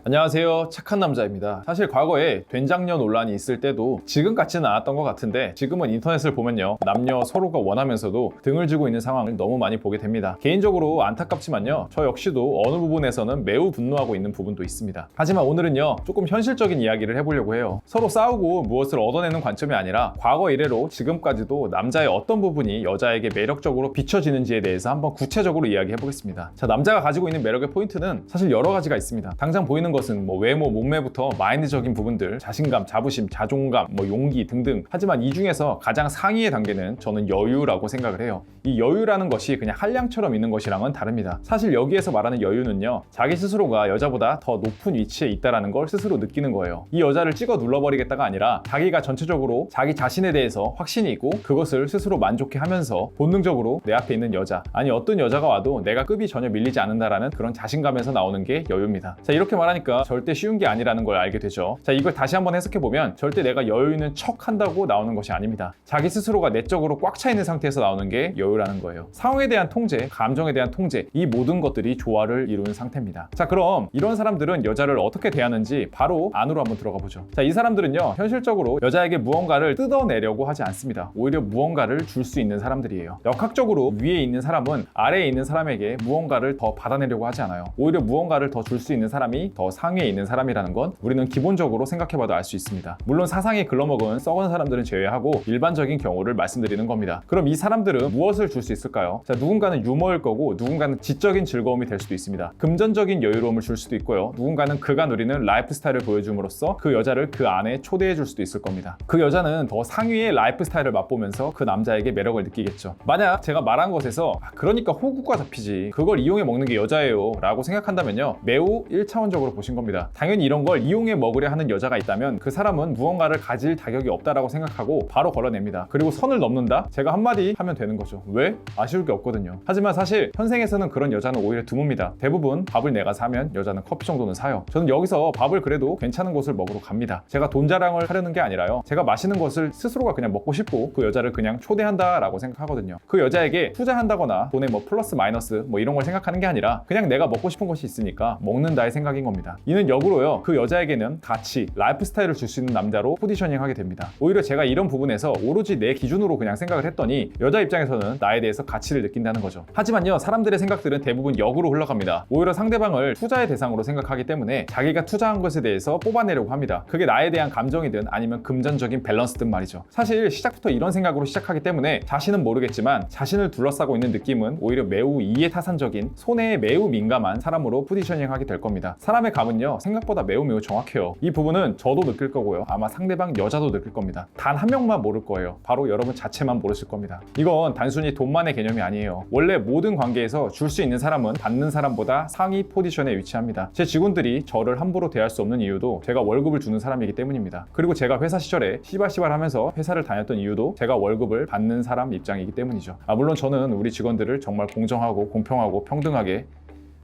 안녕하세요, 착한 남자입니다. 사실 과거에 된장녀 논란이 있을 때도 지금 같지는 않았던 것 같은데, 지금은 인터넷을 보면요, 남녀 서로가 원하면서도 등을 지고 있는 상황을 너무 많이 보게 됩니다. 개인적으로 안타깝지만요, 저 역시도 어느 부분에서는 매우 분노하고 있는 부분도 있습니다. 하지만 오늘은요, 조금 현실적인 이야기를 해보려고 해요. 서로 싸우고 무엇을 얻어내는 관점이 아니라 과거 이래로 지금까지도 남자의 어떤 부분이 여자에게 매력적으로 비춰지는지에 대해서 한번 구체적으로 이야기해보겠습니다. 자, 남자가 가지고 있는 매력의 포인트는 사실 여러 가지가 있습니다. 당장 보이는 것은 외모, 몸매부터 마인드적인 부분들, 자신감, 자부심, 자존감, 용기 등등. 하지만 이 중에서 가장 상위의 단계는 저는 여유라고 생각을 해요. 이 여유라는 것이 그냥 한량처럼 있는 것이랑은 다릅니다. 사실 여기에서 말하는 여유는요, 자기 스스로가 여자보다 더 높은 위치에 있다는 걸 스스로 느끼는 거예요. 이 여자를 찍어 눌러버리겠다가 아니라 자기가 전체적으로 자기 자신에 대해서 확신이 있고 그것을 스스로 만족해 하면서 본능적으로 내 앞에 있는 여자, 아니 어떤 여자가 와도 내가 급이 전혀 밀리지 않는다라는 그런 자신감에서 나오는 게 여유입니다. 자, 이렇게 말하니까 절대 쉬운 게 아니라는 걸 알게 되죠. 자, 이걸 다시 한번 해석해보면 절대 내가 여유 있는 척 한다고 나오는 것이 아닙니다. 자기 스스로가 내적으로 꽉 차 있는 상태에서 나오는 게 여유라는 거예요. 상황에 대한 통제, 감정에 대한 통제, 이 모든 것들이 조화를 이루는 상태입니다. 자, 그럼 이런 사람들은 여자를 어떻게 대하는지 바로 안으로 한번 들어가 보죠. 자, 이 사람들은요, 현실적으로 여자에게 무언가를 뜯어내려고 하지 않습니다. 오히려 무언가를 줄 수 있는 사람들이에요. 역학적으로 위에 있는 사람은 아래에 있는 사람에게 무언가를 더 받아내려고 하지 않아요. 오히려 무언가를 더 줄 수 있는 사람이 더 상위에 있는 사람이라는 건 우리는 기본적으로 생각해봐도 알 수 있습니다. 물론 사상이 글러먹은 썩은 사람들은 제외하고 일반적인 경우를 말씀드리는 겁니다. 그럼 이 사람들은 무엇을 줄 수 있을까요? 자, 누군가는 유머일 거고 누군가는 지적인 즐거움이 될 수도 있습니다. 금전적인 여유로움을 줄 수도 있고요. 누군가는 그가 누리는 라이프 스타일을 보여줌으로써 그 여자를 그 안에 초대해 줄 수도 있을 겁니다. 그 여자는 더 상위의 라이프 스타일을 맛보면서 그 남자에게 매력을 느끼겠죠. 만약 제가 말한 것에서 그러니까 호구가 잡히지, 그걸 이용해 먹는 게 여자예요 라고 생각한다면요, 매우 1차원적으로 보신 겁니다. 당연히 이런 걸 이용해 먹으려 하는 여자가 있다면 그 사람은 무언가를 가질 자격이 없다라고 생각하고 바로 걸러냅니다. 그리고 선을 넘는다? 제가 한마디 하면 되는 거죠. 왜? 아쉬울 게 없거든요. 하지만 사실 현생에서는 그런 여자는 오히려 드뭅니다. 대부분 밥을 내가 사면 여자는 커피 정도는 사요. 저는 여기서 밥을 그래도 괜찮은 곳을 먹으러 갑니다. 제가 돈 자랑을 하려는 게 아니라요, 제가 맛있는 것을 스스로가 그냥 먹고 싶고 그 여자를 그냥 초대한다라고 생각하거든요. 그 여자에게 투자한다거나 돈에 플러스 마이너스 이런 걸 생각하는 게 아니라 그냥 내가 먹고 싶은 것이 있으니까 먹는다의 생각인 겁니다. 이는 역으로요, 그 여자에게는 가치, 라이프 스타일을 줄 수 있는 남자로 포지셔닝 하게 됩니다. 오히려 제가 이런 부분에서 오로지 내 기준으로 그냥 생각을 했더니 여자 입장에서는 나에 대해서 가치를 느낀다는 거죠. 하지만요, 사람들의 생각들은 대부분 역으로 흘러갑니다. 오히려 상대방을 투자의 대상으로 생각하기 때문에 자기가 투자한 것에 대해서 뽑아내려고 합니다. 그게 나에 대한 감정이든 아니면 금전적인 밸런스든 말이죠. 사실 시작부터 이런 생각으로 시작하기 때문에 자신은 모르겠지만 자신을 둘러싸고 있는 느낌은 오히려 매우 이해타산적인, 손해에 매우 민감한 사람으로 포지셔닝 하게 될 겁니다. 사람의 감은요, 생각보다 매우 정확해요. 이 부분은 저도 느낄 거고요, 아마 상대방 여자도 느낄 겁니다. 단 한 명만 모를 거예요. 바로 여러분 자체만 모르실 겁니다. 이건 단순히 돈만의 개념이 아니에요. 원래 모든 관계에서 줄 수 있는 사람은 받는 사람보다 상위 포지션에 위치합니다. 제 직원들이 저를 함부로 대할 수 없는 이유도 제가 월급을 주는 사람이기 때문입니다. 그리고 제가 회사 시절에 시발시발 하면서 회사를 다녔던 이유도 제가 월급을 받는 사람 입장이기 때문이죠. 물론 저는 우리 직원들을 정말 공정하고 공평하고 평등하게,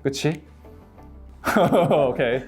그치? 오케이.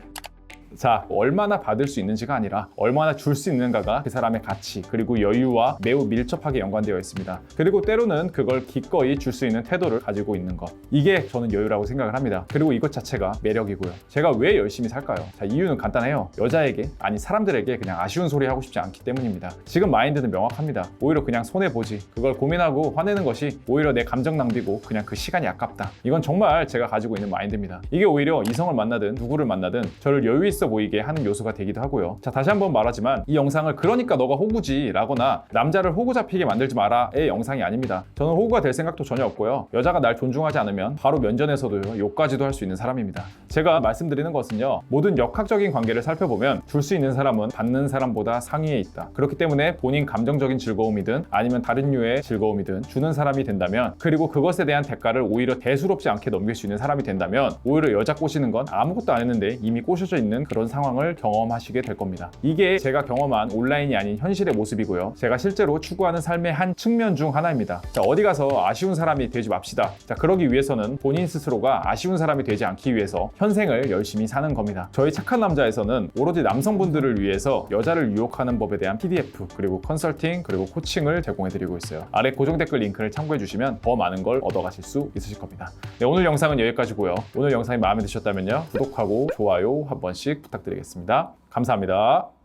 자, 얼마나 받을 수 있는지가 아니라 얼마나 줄 수 있는가가 그 사람의 가치, 그리고 여유와 매우 밀접하게 연관되어 있습니다. 그리고 때로는 그걸 기꺼이 줄 수 있는 태도를 가지고 있는 것, 이게 저는 여유라고 생각을 합니다. 그리고 이것 자체가 매력이고요. 제가 왜 열심히 살까요? 자, 이유는 간단해요. 여자에게, 아니 사람들에게 그냥 아쉬운 소리 하고 싶지 않기 때문입니다. 지금 마인드는 명확합니다. 오히려 그냥 손해보지, 그걸 고민하고 화내는 것이 오히려 내 감정 낭비고 그냥 그 시간이 아깝다. 이건 정말 제가 가지고 있는 마인드입니다. 이게 오히려 이성을 만나든 누구를 만나든 저를 여유 있어 보이게 하는 요소가 되기도 하고요. 자, 다시 한번 말하지만 이 영상을 그러니까 너가 호구지 라거나 남자를 호구 잡히게 만들지 마라의 영상이 아닙니다. 저는 호구가 될 생각도 전혀 없고요, 여자가 날 존중하지 않으면 바로 면전에서도요, 욕까지도 할 수 있는 사람입니다. 제가 말씀드리는 것은요, 모든 역학적인 관계를 살펴보면 줄 수 있는 사람은 받는 사람보다 상위에 있다. 그렇기 때문에 본인 감정적인 즐거움이든 아니면 다른 류의 즐거움이든 주는 사람이 된다면, 그리고 그것에 대한 대가를 오히려 대수롭지 않게 넘길 수 있는 사람이 된다면 오히려 여자 꼬시는 건 아무것도 안 했는데 이미 꼬셔져 있는 그런 상황을 경험하시게 될 겁니다. 이게 제가 경험한 온라인이 아닌 현실의 모습이고요, 제가 실제로 추구하는 삶의 한 측면 중 하나입니다. 자, 어디 가서 아쉬운 사람이 되지 맙시다. 자, 그러기 위해서는 본인 스스로가 아쉬운 사람이 되지 않기 위해서 현생을 열심히 사는 겁니다. 저희 착한 남자에서는 오로지 남성분들을 위해서 여자를 유혹하는 법에 대한 PDF, 그리고 컨설팅, 그리고 코칭을 제공해드리고 있어요. 아래 고정 댓글 링크를 참고해주시면 더 많은 걸 얻어가실 수 있으실 겁니다. 네, 오늘 영상은 여기까지고요. 오늘 영상이 마음에 드셨다면요, 구독하고 좋아요 한 번씩 번씩 부탁드리겠습니다. 감사합니다.